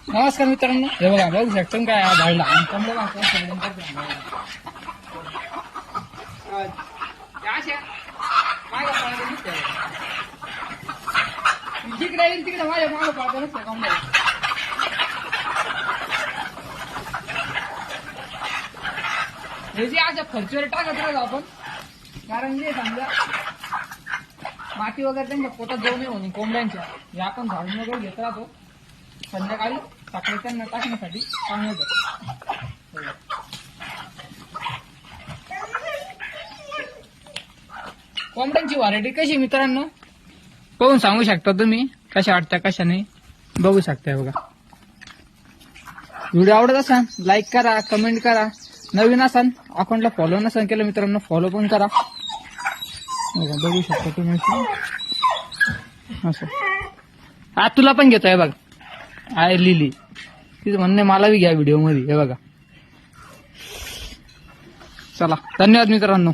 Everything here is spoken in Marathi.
नमस्कार मित्रांनो, हे बघा बघू शकतो काय झाडला जिकडे येईल तिकडे माझ्या मागं पाहतो नसतं कमला. हे जे अशा फरशीवर टाकत राहतो आपण, कारण जे समजा माती वगैरे त्यांच्या पोटात जाऊ नये म्हणून कोंबड्यांच्या हे आपण झाडून वगैरे घेत राहतो. संध्याकाळी सकाळी त्यांना टाकण्यासाठी चांगलं होतं. कोंबड्यांची व्हरायटी कशी मित्रांनो पाहून सांगू शकता तुम्ही, कशा वाटतं कशा नाही बघू शकताय. बघा व्हिडिओ आवडत असाल लाईक करा, कमेंट करा. नवीन असाल अकाउंटला फॉलो नसाल केलं मित्रांनो फॉलो पण करा. बघू शकता तुम्ही असं. हा तुला पण घेतोय बघ आहे लिली, तिचं म्हणणे मला बी घ्या व्हिडिओ मध्ये. हे बघा चला, धन्यवाद मित्रांनो.